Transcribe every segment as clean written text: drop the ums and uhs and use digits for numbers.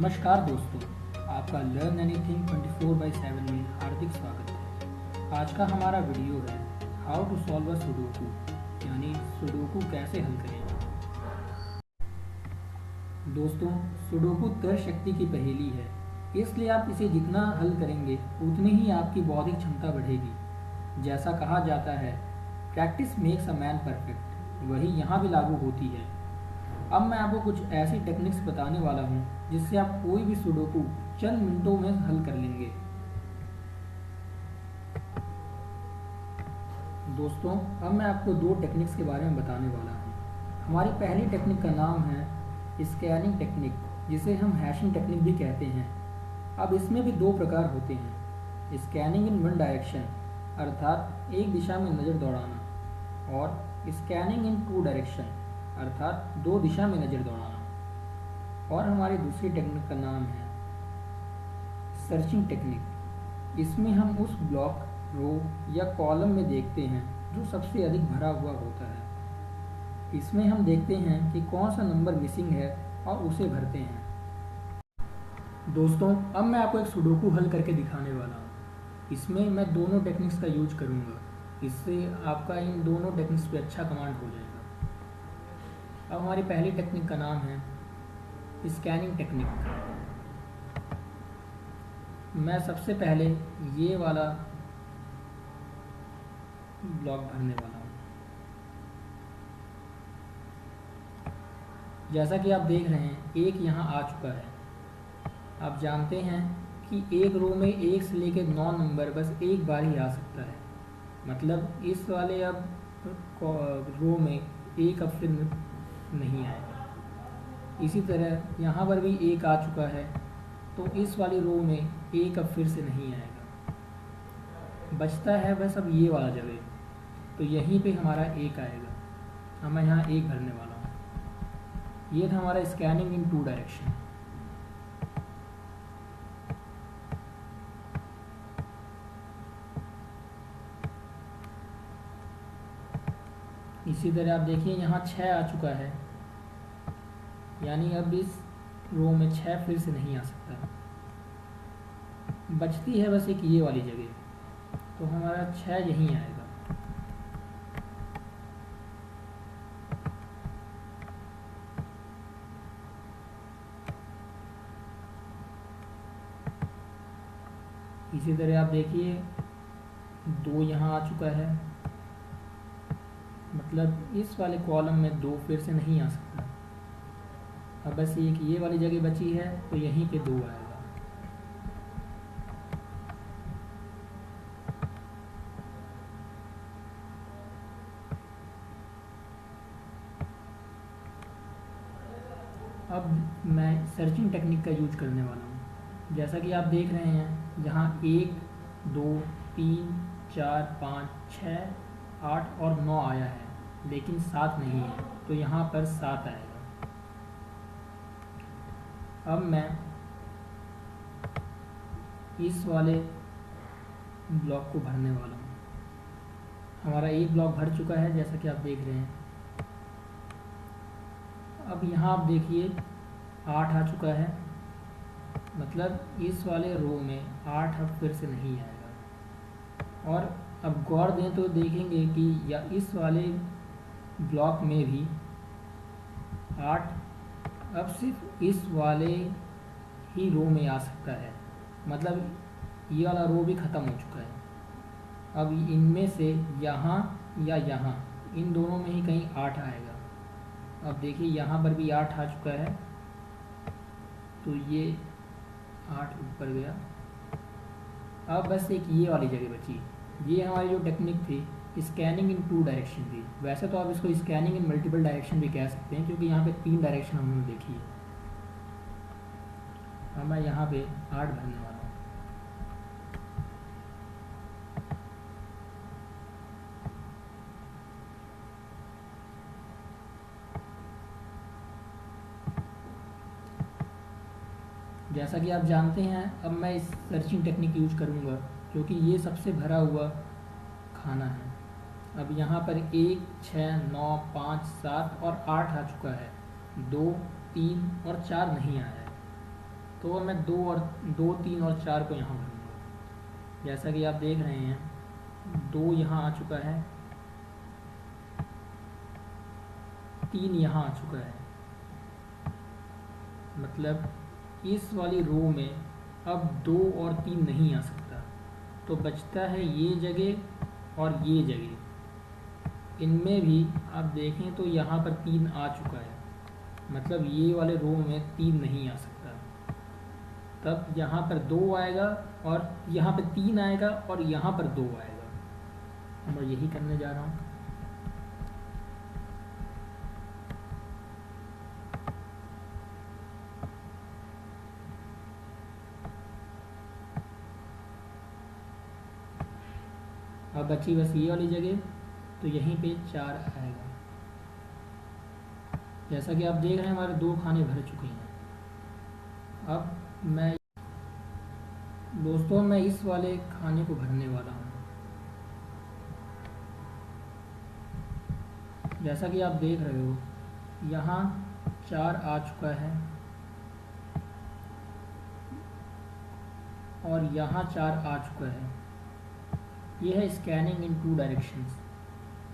नमस्कार दोस्तों, आपका लर्न एनीथिंग 24/7 में हार्दिक स्वागत है। आज का हमारा वीडियो है how to solve a sudoku, यानी सुडोकू कैसे हल करें। दोस्तों, सुडोकू तर्क शक्ति की पहेली है, इसलिए आप इसे जितना हल करेंगे उतनी ही आपकी बौद्धिक क्षमता बढ़ेगी। जैसा कहा जाता है, practice makes a man perfect, वही यहाँ भी लागू होती है। अब मैं आपको कुछ ऐसी टेक्निक्स बताने वाला हूँ जिससे आप कोई भी सुडोकू चंद मिनटों में हल कर लेंगे। दोस्तों, अब मैं आपको दो टेक्निक्स के बारे में बताने वाला हूँ। हमारी पहली टेक्निक का नाम है स्कैनिंग टेक्निक, जिसे हम हैशिंग टेक्निक भी कहते हैं। अब इसमें भी दो प्रकार होते हैं, स्कैनिंग इन वन डायरेक्शन अर्थात एक दिशा में नज़र दौड़ाना, और स्कैनिंग इन टू डायरेक्शन अर्थात दो दिशा में नज़र दौड़ाना। और हमारी दूसरी टेक्निक का नाम है सर्चिंग टेक्निक। इसमें हम उस ब्लॉक, रो या कॉलम में देखते हैं जो सबसे अधिक भरा हुआ होता है। इसमें हम देखते हैं कि कौन सा नंबर मिसिंग है और उसे भरते हैं। दोस्तों, अब मैं आपको एक सुडोकू हल करके दिखाने वाला हूँ। इसमें मैं दोनों टेक्निक्स का यूज करूँगा, इससे आपका इन दोनों टेक्निक्स पे अच्छा कमांड हो जाएगा। अब हमारी पहली टेक्निक का नाम है स्कैनिंग टेक्निक। मैं सबसे पहले ये वाला ब्लॉक भरने वाला हूँ। जैसा कि आप देख रहे हैं, एक यहाँ आ चुका है। आप जानते हैं कि एक रो में 1 से लेकर 9 नंबर बस एक बार ही आ सकता है। मतलब इस वाले अब रो में एक अब फिर नहीं आएगा। इसी तरह यहाँ पर भी एक आ चुका है, तो इस वाली रो में एक अब फिर से नहीं आएगा। बचता है बस अब ये वाला जगह, तो यहीं पे हमारा एक आएगा। अब मैं यहाँ एक भरने वाला हूँ। ये था हमारा स्कैनिंग इन टू डायरेक्शन। इसी तरह आप देखिए यहाँ 6 आ चुका है, यानी अब इस रो में 6 फिर से नहीं आ सकता। बचती है बस एक ये वाली जगह, तो हमारा 6 यहीं आएगा। इसी तरह आप देखिए 2 यहाँ आ चुका है, मतलब इस वाले कॉलम में 2 फिर से नहीं आ सकता। अब बस एक ये वाली जगह बची है, तो यहीं पे 2 आएगा। अब मैं सर्चिंग टेक्निक का यूज करने वाला हूँ। जैसा कि आप देख रहे हैं, यहाँ 1, 2, 3, 4, 5, 6, 8 और 9 आया है, लेकिन 7 नहीं है, तो यहाँ पर 7 आएगा। अब मैं इस वाले ब्लॉक को भरने वाला हूँ। हमारा एक ब्लॉक भर चुका है, जैसा कि आप देख रहे हैं। अब यहाँ आप देखिए 8 आ चुका है, मतलब इस वाले रो में 8 अब फिर से नहीं आएगा। और अब गौर दें तो देखेंगे कि या इस वाले ब्लॉक में भी 8 अब सिर्फ इस वाले ही रो में आ सकता है, मतलब ये वाला रो भी ख़त्म हो चुका है। अब इनमें से यहाँ या यहाँ, इन दोनों में ही कहीं 8 आएगा। अब देखिए यहाँ पर भी 8 आ चुका है, तो ये 8 ऊपर गया। अब बस एक ये वाली जगह बची। ये हमारी जो टेक्निक थी स्कैनिंग इन टू डायरेक्शन थी। वैसे तो आप इसको स्कैनिंग इन मल्टीपल डायरेक्शन भी कह सकते हैं, क्योंकि यहाँ पे 3 डायरेक्शन हमने देखी है। अब मैं यहाँ पे 8 भरने वाला हूँ। जैसा कि आप जानते हैं, अब मैं इस सर्चिंग टेक्निक यूज करूँगा, क्योंकि ये सबसे भरा हुआ खाना है। अब यहाँ पर 1, 6, 9, 5, 7 और 8 आ चुका है, 2, 3 और 4 नहीं आया है। तो मैं 2, 3 और 4 को यहाँ भरूँगा। जैसा कि आप देख रहे हैं 2 यहाँ आ चुका है, 3 यहाँ आ चुका है। मतलब इस वाली रो में अब 2 और 3 नहीं आ सकता, तो बचता है ये जगह और ये जगह। इनमें भी आप देखें तो यहाँ पर 3 आ चुका है, मतलब ये वाले रो में 3 नहीं आ सकता। तब यहाँ पर 2 आएगा और यहाँ पर 3 आएगा और यहाँ पर 2 आएगा। मैं यही करने जा रहा हूँ। अब बची बस ये वाली जगह, तो यहीं पे 4 आएगा। जैसा कि आप देख रहे हैं हमारे 2 खाने भर चुके हैं। अब दोस्तों मैं इस वाले खाने को भरने वाला हूँ। जैसा कि आप देख रहे हो यहाँ 4 आ चुका है और यहाँ 4 आ चुका है। यह है स्कैनिंग इन 2 डायरेक्शंस।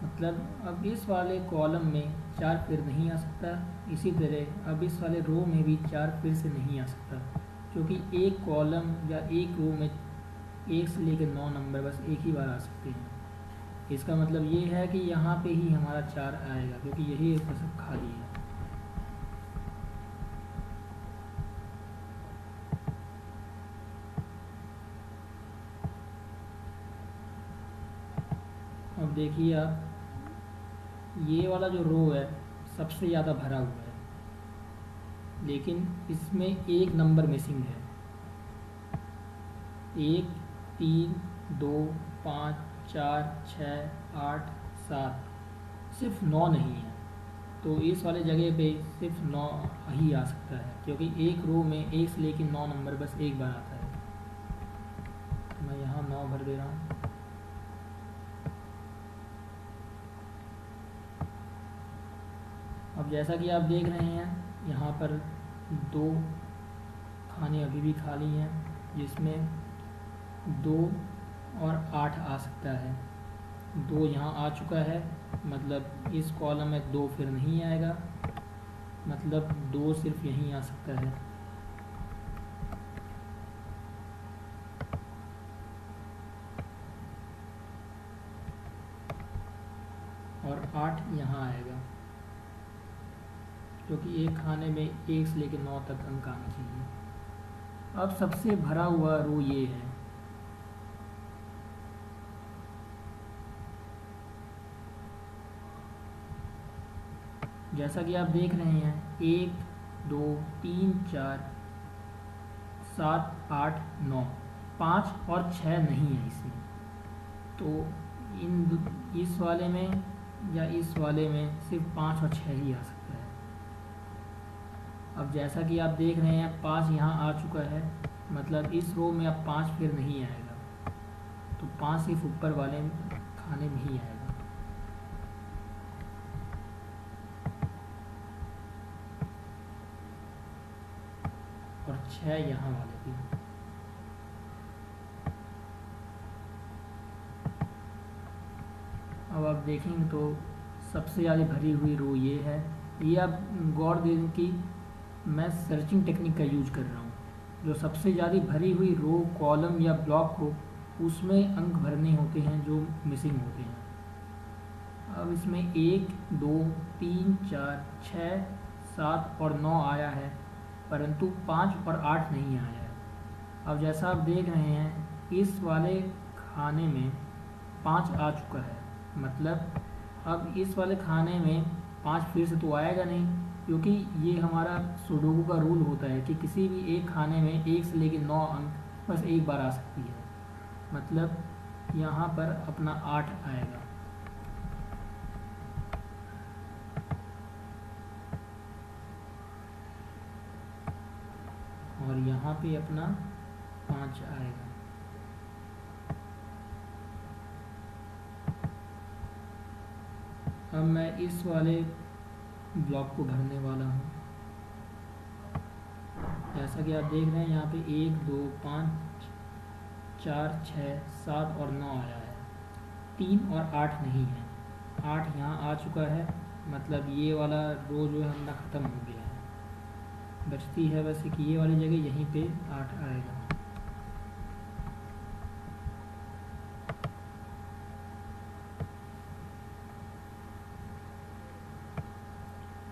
मतलब अब इस वाले कॉलम में 4 फिर नहीं आ सकता, इसी तरह अब इस वाले रो में भी 4 फिर से नहीं आ सकता, क्योंकि एक कॉलम या एक रो में 1 से लेकर 9 नंबर बस एक ही बार आ सकते हैं। इसका मतलब ये है कि यहाँ पे ही हमारा 4 आएगा, क्योंकि यही एक सब खाली है। अब देखिए आप, ये वाला जो रो है सबसे ज़्यादा भरा हुआ है, लेकिन इसमें एक नंबर मिसिंग है। 1, 3, 2, 5, 4, 6, 8, 7, सिर्फ 9 नहीं है। तो इस वाले जगह पे सिर्फ 9 ही आ सकता है, क्योंकि एक रो में 1 से लेकर 9 नंबर बस एक बार आता है। तो मैं यहाँ 9 भर दे रहा हूँ। अब जैसा कि आप देख रहे हैं यहाँ पर 2 खाने अभी भी खाली हैं, जिसमें 2 और 8 आ सकता है। 2 यहाँ आ चुका है, मतलब इस कॉलम में 2 फिर नहीं आएगा, मतलब 2 सिर्फ यहीं आ सकता है। और 8 यहाँ आएगा, क्योंकि एक खाने में 1 से लेकर 9 तक अंक आना चाहिए। अब सबसे भरा हुआ रो ये है। जैसा कि आप देख रहे हैं 1, 2, 3, 4, 7, 8, 9, 5 और 6 नहीं है इसमें। तो इस वाले में या इस वाले में सिर्फ 5 और 6 ही आ सकता है। अब जैसा कि आप देख रहे हैं 5 यहाँ आ चुका है, मतलब इस रो में अब 5 फिर नहीं आएगा, तो 5 सिर्फ ऊपर वाले खाने में ही आएगा। और 6 यहाँ वाले भी। अब आप देखेंगे तो सबसे ज़्यादा भरी हुई रो ये है। ये आप गौर दें कि मैं सर्चिंग टेक्निक का यूज कर रहा हूँ। जो सबसे ज़्यादा भरी हुई रो, कॉलम या ब्लॉक हो, उसमें अंक भरने होते हैं जो मिसिंग होते हैं। अब इसमें 1, 2, 3, 4, 6, 7 और 9 आया है, परंतु 5 और 8 नहीं आया है। अब जैसा आप देख रहे हैं इस वाले खाने में 5 आ चुका है, मतलब अब इस वाले खाने में 5 फिर से तो आएगा नहीं, क्योंकि ये हमारा सुडोकू का रूल होता है कि किसी भी एक खाने में 1 से लेकर 9 अंक बस एक बार आ सकती है। मतलब यहाँ पर अपना 8 आएगा। और यहाँ पे अपना 5 आएगा। अब मैं इस वाले ब्लॉक को भरने वाला हूँ। जैसा कि आप देख रहे हैं यहाँ पे 1 2 5 4 6 7 और 9 आया है, 3 और 8 नहीं है। 8 यहाँ आ चुका है, मतलब ये वाला रो जो है हमारा ख़त्म हो गया है। बचती है वैसे कि ये वाली जगह, यहीं पे 8 आएगा।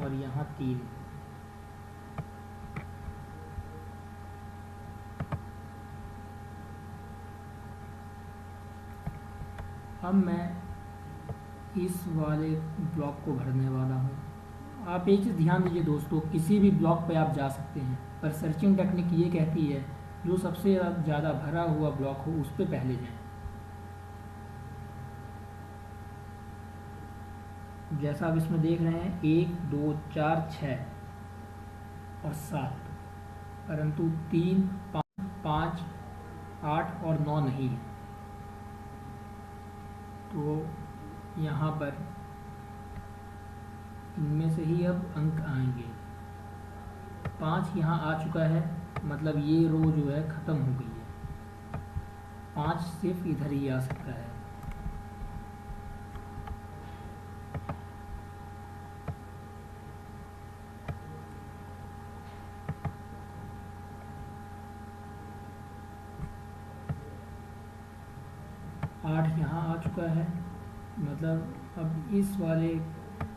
और यहाँ 3। अब मैं इस वाले ब्लॉक को भरने वाला हूँ। आप एक चीज़ ध्यान दीजिए दोस्तों, किसी भी ब्लॉक पे आप जा सकते हैं, पर सर्चिंग टेक्निक ये कहती है जो सबसे ज़्यादा भरा हुआ ब्लॉक हो उस पे पहले जाएं। जैसा आप इसमें देख रहे हैं 1 2 4 6 और 7, परंतु 3 5 8 और 9 नहीं है। तो यहाँ पर इनमें से ही अब अंक आएंगे। 5 यहाँ आ चुका है, मतलब ये रो जो है ख़त्म हो गई है। 5 सिर्फ इधर ही आ सकता है। आठ यहाँ आ चुका है, मतलब अब इस वाले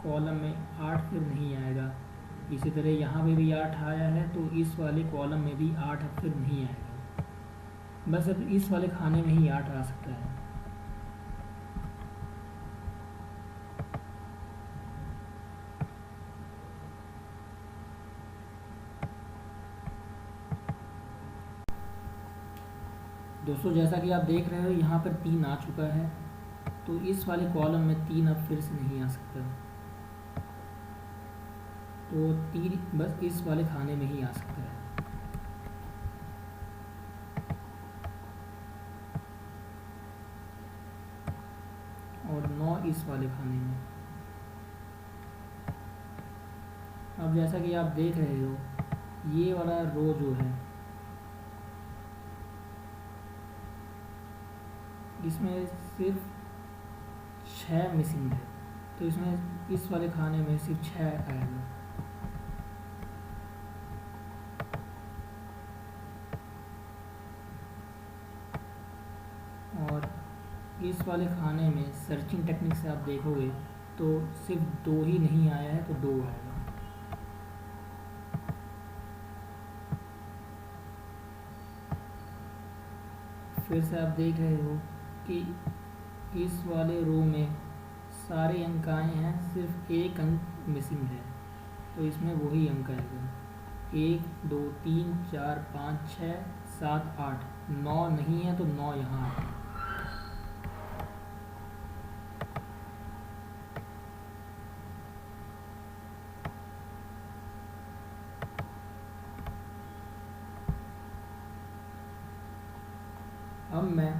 कॉलम में 8 फिर नहीं आएगा। इसी तरह यहाँ पे भी 8 आया है, तो इस वाले कॉलम में भी 8 अब फिर नहीं आएगा। बस अब इस वाले खाने में ही 8 आ सकता है। दोस्तों जैसा कि आप देख रहे हो यहाँ पर 3 आ चुका है, तो इस वाले कॉलम में 3 अब फिर से नहीं आ सकता, तो 3 बस इस वाले खाने में ही आ सकता है। और 9 इस वाले खाने में। अब जैसा कि आप देख रहे हो ये वाला रो जो है इसमें सिर्फ 6 मिसिंग है, तो इसमें इस वाले खाने में सिर्फ 6 आएगा। और इस वाले खाने में सर्चिंग टेक्निक से आप देखोगे तो सिर्फ 2 ही नहीं आया है, तो 2 आएगा। फिर से आप देख रहे हो कि इस वाले रो में सारे अंक आए हैं, सिर्फ एक अंक मिसिंग है, तो इसमें वही अंक आएगा। 1 2 3 4 5 6 7 8 9 नहीं है, तो 9 यहाँ आएगा। अब मैं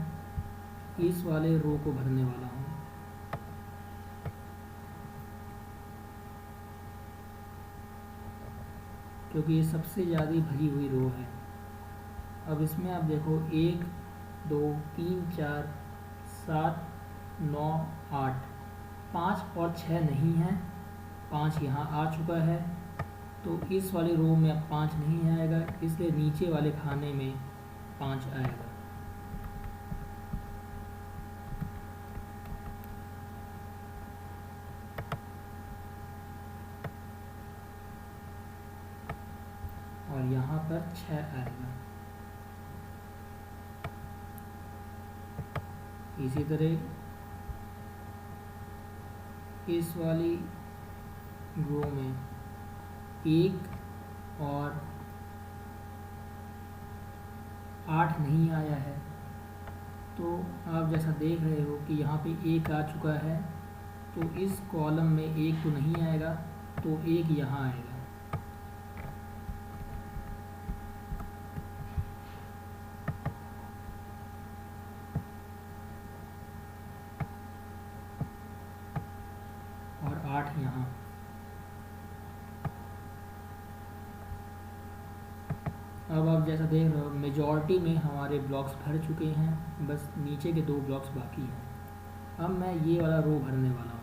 इस वाले रो को भरने वाला हूँ। क्योंकि ये सबसे ज़्यादा भरी हुई रो है। अब इसमें आप देखो 1 2 3 4 7 9 8 5 और 6 नहीं है, 5 यहाँ आ चुका है, तो इस वाले रो में अब 5 नहीं आएगा, इसलिए नीचे वाले खाने में 5 आएगा। और यहाँ पर 6 आएगा। इसी तरह इस वाली रो में 1 और 8 नहीं आया है, तो आप जैसा देख रहे हो कि यहाँ पे 1 आ चुका है, तो इस कॉलम में 1 तो नहीं आएगा, तो 1 यहाँ आएगा। और 8 यहाँ। अब आप जैसा देख रहे हो मेजॉरिटी में हमारे ब्लॉक्स भर चुके हैं, बस नीचे के 2 ब्लॉक्स बाकी हैं। अब मैं ये वाला रो भरने वाला हूँ।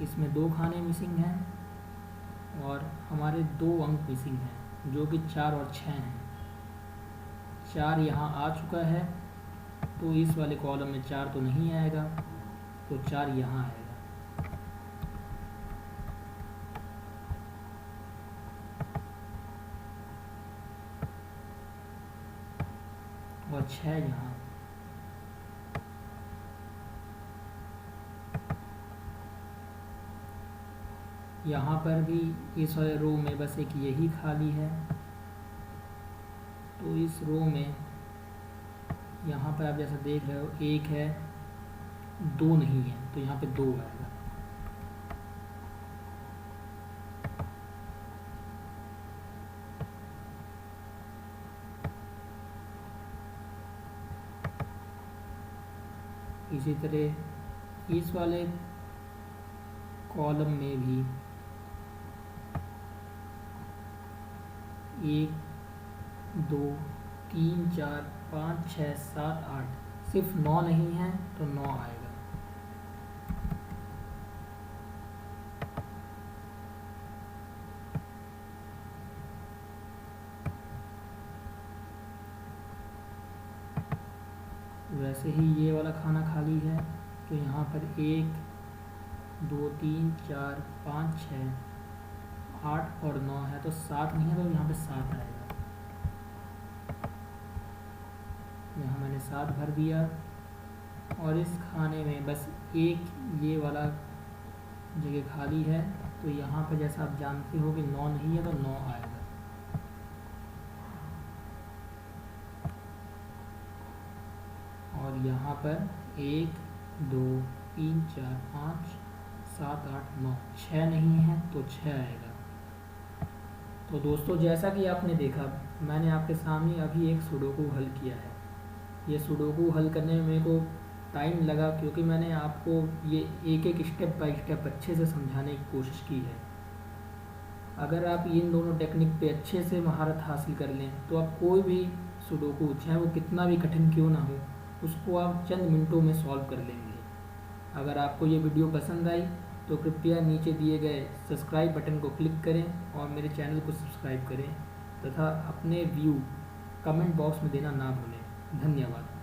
इसमें 2 खाने मिसिंग हैं और हमारे 2 अंक मिसिंग हैं जो कि 4 और 6 हैं। 4 यहाँ आ चुका है तो इस वाले कॉलम में 4 तो नहीं आएगा, तो 4 यहाँ आएगा। और 6 यहाँ। यहाँ पर भी इस वाले रो में बस एक यही खाली है, तो इस रो में यहाँ पर आप जैसा देख रहे हो 1 है, 2 नहीं है, तो यहाँ पे 2 आएगा। इसी तरह इस वाले कॉलम में भी 1 2 3 4 5 6 7 8, सिर्फ 9 नहीं है तो 9 आएगा। वैसे ही ये वाला खाना खाली है, तो यहाँ पर 1 2 3 4 5 6 8 और 9 है, तो 7 नहीं है, तो यहाँ पे 7 आएगा। यहाँ मैंने 7 भर दिया और इस खाने में बस एक ये वाला जगह खाली है, तो यहाँ पर जैसा आप जानते हो कि 9 नहीं है तो 9 आएगा। और यहाँ पर 1 2 3 4 5 7 8 9, 6 नहीं है तो 6 आएगा। तो दोस्तों जैसा कि आपने देखा, मैंने आपके सामने अभी एक सुडोकू हल किया है। ये सुडोकू हल करने में मेरे को टाइम लगा क्योंकि मैंने आपको ये एक एक स्टेप बाय स्टेप अच्छे से समझाने की कोशिश की है। अगर आप इन दोनों टेक्निक पे अच्छे से महारत हासिल कर लें तो आप कोई भी सुडोकू, चाहे वो कितना भी कठिन क्यों ना हो, उसको आप चंद मिनटों में सॉल्व कर लेंगे। अगर आपको ये वीडियो पसंद आई तो कृपया नीचे दिए गए सब्सक्राइब बटन को क्लिक करें और मेरे चैनल को सब्सक्राइब करें तथा अपने व्यू कमेंट बॉक्स में देना ना भूलें। धन्यवाद।